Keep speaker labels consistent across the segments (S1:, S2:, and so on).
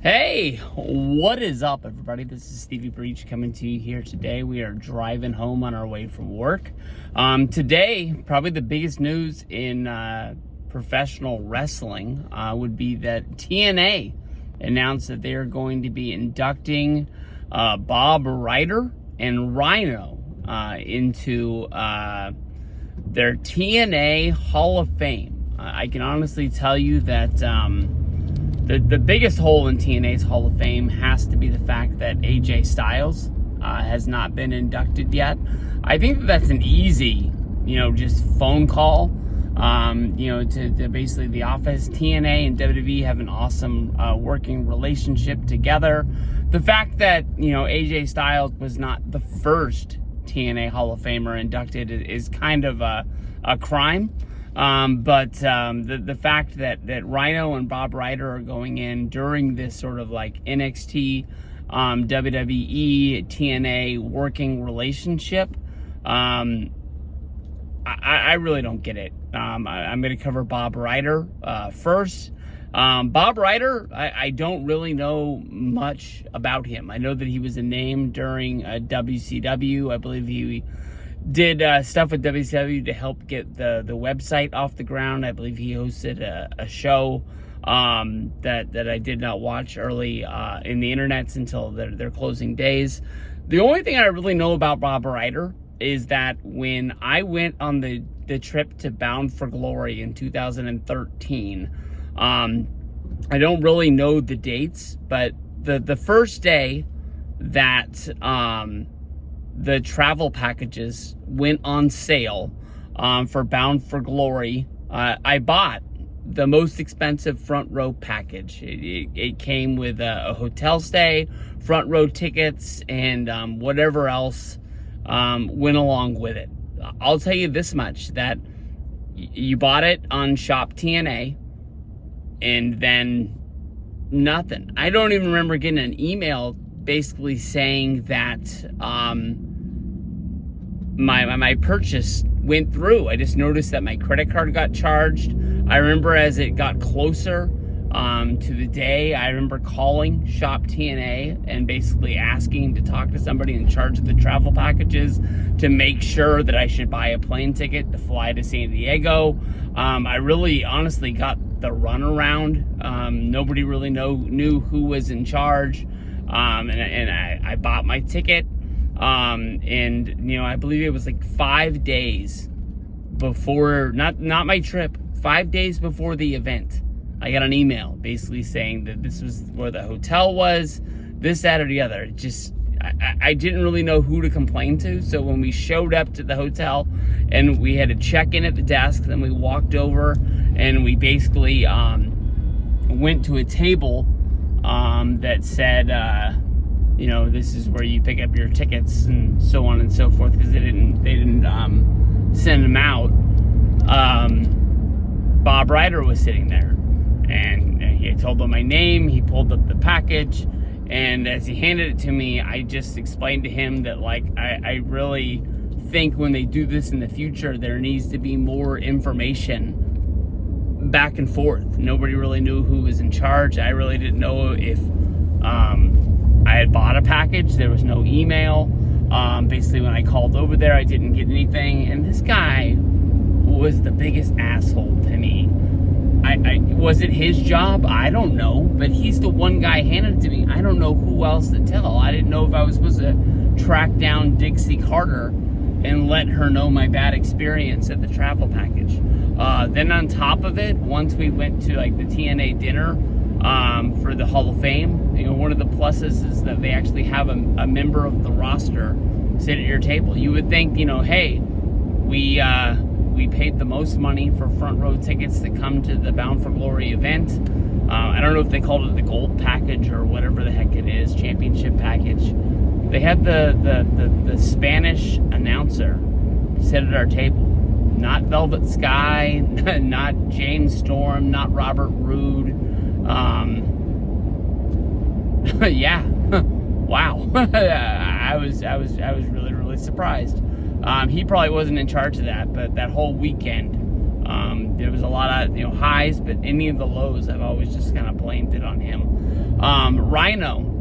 S1: Hey, what is up, everybody? This is Stevie Breach coming to you here today. We are driving home on our way from work. Today, probably the biggest news in professional wrestling would be that TNA announced that they are going to be inducting Bob Ryder and Rhino into their TNA Hall of Fame. I can honestly tell you that the biggest hole in TNA's Hall of Fame has to be the fact that AJ Styles has not been inducted yet. I think that's an easy, just phone call, to basically the office. TNA and WWE have an awesome working relationship together. The fact that, AJ Styles was not the first TNA Hall of Famer inducted is kind of a crime. But the fact that Rhino and Bob Ryder are going in during this sort of like NXT, WWE, TNA working relationship, I really don't get it. I'm going to cover Bob Ryder first. Bob Ryder, I don't really know much about him. I know that he was a name during WCW. I believe he did stuff with WCW to help get the website off the ground. I believe he hosted a show that I did not watch early in the internets until their closing days. The only thing I really know about Bob Ryder is that when I went on the trip to Bound for Glory in 2013, I don't really know the dates, but the first day that the travel packages went on sale for Bound for Glory, I bought the most expensive front row package. It came with a hotel stay, front row tickets, and whatever else went along with it. I'll tell you this much, that you bought it on Shop TNA, and then nothing. I don't even remember getting an email basically saying that my purchase went through. I just noticed that my credit card got charged. I remember as it got closer to the day, I remember calling Shop TNA and basically asking to talk to somebody in charge of the travel packages to make sure that I should buy a plane ticket to fly to San Diego. I really honestly got the runaround. Nobody really knew who was in charge. And I bought my ticket. I believe it was like 5 days before, not my trip, 5 days before the event, I got an email basically saying that this was where the hotel was, this, that, or the other. I didn't really know who to complain to. So when we showed up to the hotel and we had to check in at the desk, then we walked over and we basically went to a table that said, this is where you pick up your tickets and so on and so forth, because they didn't send them out. Bob Ryder was sitting there, and he told them my name. He pulled up the package, and as he handed it to me, I just explained to him that, I really think when they do this in the future, there needs to be more information back and forth. Nobody really knew who was in charge. I really didn't know if I had bought a package. There was no email. Basically, when I called over there, I didn't get anything. And this guy was the biggest asshole to me. Was it his job? I don't know. But he's the one guy handed it to me. I don't know who else to tell. I didn't know if I was supposed to track down Dixie Carter and let her know my bad experience at the travel package. Then on top of it, once we went to the TNA dinner for the Hall of Fame, one of the pluses is that they actually have a member of the roster sit at your table. You would think, hey, we paid the most money for front row tickets to come to the Bound for Glory event. I don't know if they called it the gold package or whatever the heck it is, championship package. They had the Spanish announcer sit at our table. Not Velvet Sky, not James Storm, not Robert Roode. Yeah. Wow. I was really, really surprised. He probably wasn't in charge of that, but that whole weekend, there was a lot of highs, but any of the lows, I've always just kind of blamed it on him. Rhino.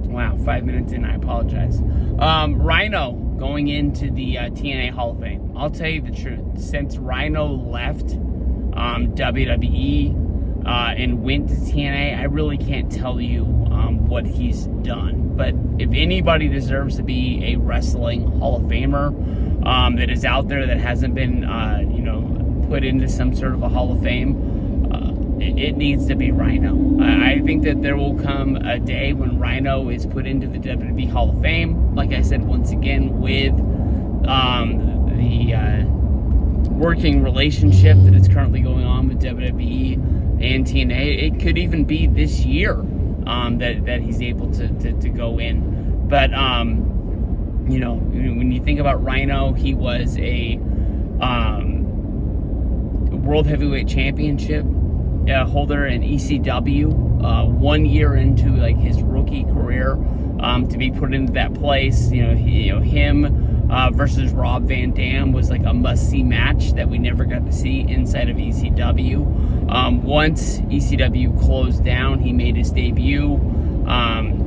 S1: Wow, 5 minutes in, I apologize. Rhino going into the TNA Hall of Fame. I'll tell you the truth. Since Rhino left WWE and went to TNA, I really can't tell you what he's done. But if anybody deserves to be a wrestling Hall of Famer that is out there that hasn't been, put into some sort of a Hall of Fame, it needs to be Rhino. I think that there will come a day when Rhino is put into the WWE Hall of Fame. Like I said, once again, with the working relationship that is currently going on with WWE and TNA, it could even be this year that he's able to go in. But when you think about Rhino, he was a World Heavyweight Championship holder in ECW 1 year into like his rookie career, to be put into that place. Him versus Rob Van Dam was like a must-see match that we never got to see inside of ECW. Once ECW closed down, he made his debut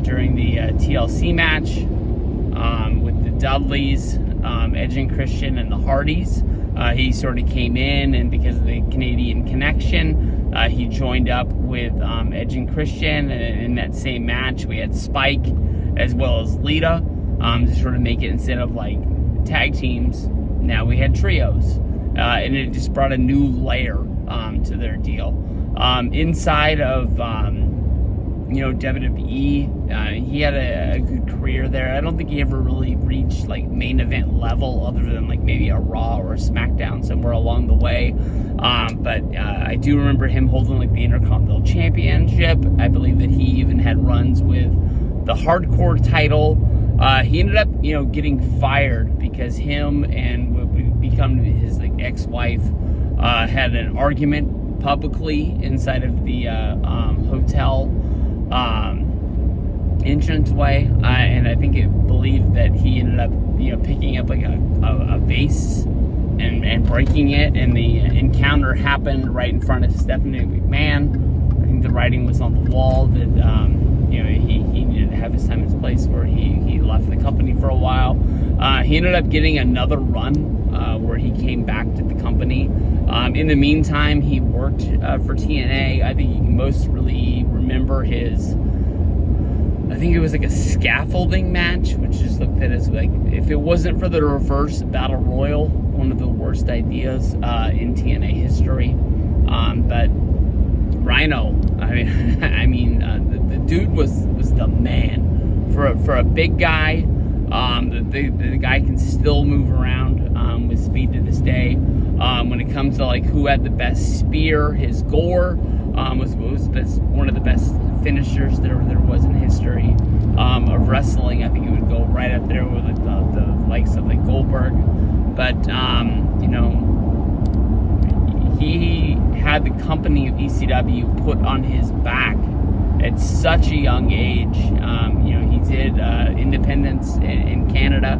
S1: during the TLC match with the Dudleys, Edge and Christian, and the Hardys. He sort of came in, and because of the Canadian connection, he joined up with Edge and Christian, and in that same match we had Spike as well as Lita, to sort of make it, instead of like tag teams, now we had trios, and it just brought a new layer to their deal. Inside of WWE, he had a good career there. I don't think he ever really reached like main event level, other than like maybe a Raw or a SmackDown somewhere along the way. But I do remember him holding like the Intercontinental Championship. I believe that he even had runs with the Hardcore title. He ended up, getting fired because him and what would become his like ex-wife had an argument publicly inside of the hotel entranceway, and I think it believed that he ended up, picking up like a vase and breaking it, and the encounter happened right in front of Stephanie McMahon. I think the writing was on the wall that he needed to have his time and his place, where he left the company for a while. He ended up getting another run where he came back to the company. In the meantime, he worked for TNA. I think you can most really remember his, I think it was like a scaffolding match, which just looked at as like, if it wasn't for the reverse battle royal, one of the worst ideas in TNA history. But Rhino, the dude was the man for a big guy. The guy can still move around with speed to this day. When it comes to like who had the best spear, his gore was one of the best finishers there was in history of wrestling. I think it would go right up there with like the likes of like Goldberg. But he had the company of ECW put on his back at such a young age. He did independence in Canada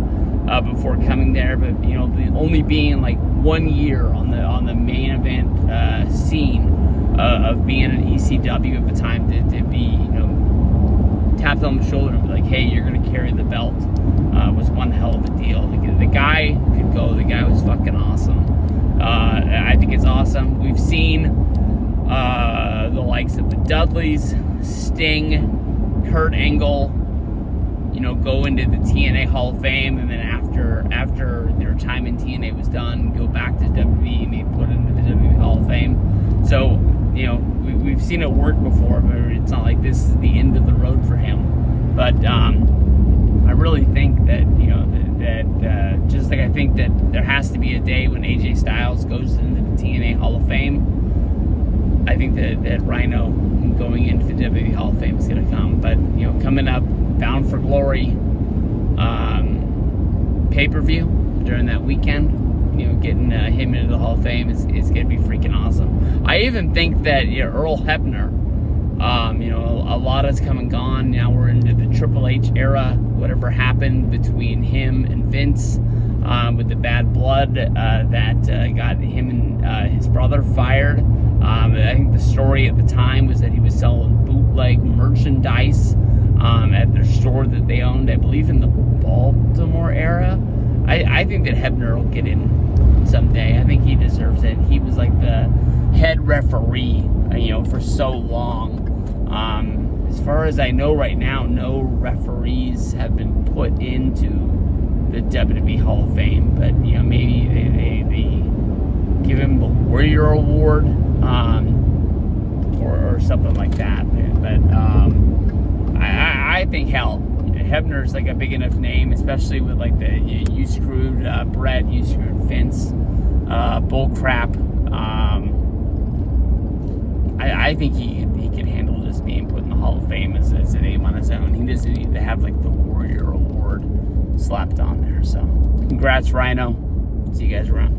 S1: before coming there, but the only being like 1 year on the main event scene of being an ECW at the time, to be tapped on the shoulder and be like, hey, you're gonna carry the belt, was one hell of a deal. The guy could go. The guy was fucking awesome. I think it's awesome. We've seen the likes of the Dudleys, Sting, Kurt Angle, go into the TNA Hall of Fame, and then after their time in TNA was done, go back to WWE and be put into the WWE Hall of Fame. So, we've seen it work before, but it's not like this is the end of the road for him. But I really think that, that just like I think that there has to be a day when AJ Styles goes into the TNA Hall of Fame, I think that Rhino going into the WWE Hall of Fame is going to come. But, coming up, Bound for Glory pay-per-view during that weekend, getting him into the Hall of Fame is going to be freaking awesome. I even think that Earl Hebner, a lot has come and gone. Now we're into the Triple H era. Whatever happened between him and Vince with the bad blood that got him and his brother fired. I think the story at the time was that he was selling bootleg merch merchandise at their store that they owned, I believe in the Baltimore area. I think that Hebner will get in someday. I think he deserves it. He was like the head referee, for so long. As far as I know right now, no referees have been put into the WWE Hall of Fame, but maybe they give him the Warrior Award, or something like that. But I think Hebner's like a big enough name, especially with like the you screwed Brett, you screwed Vince, bull crap. I think he can handle just being put in the Hall of Fame as a name on his own. He doesn't need to have like the Warrior Award slapped on there. So congrats, Rhino. See you guys around.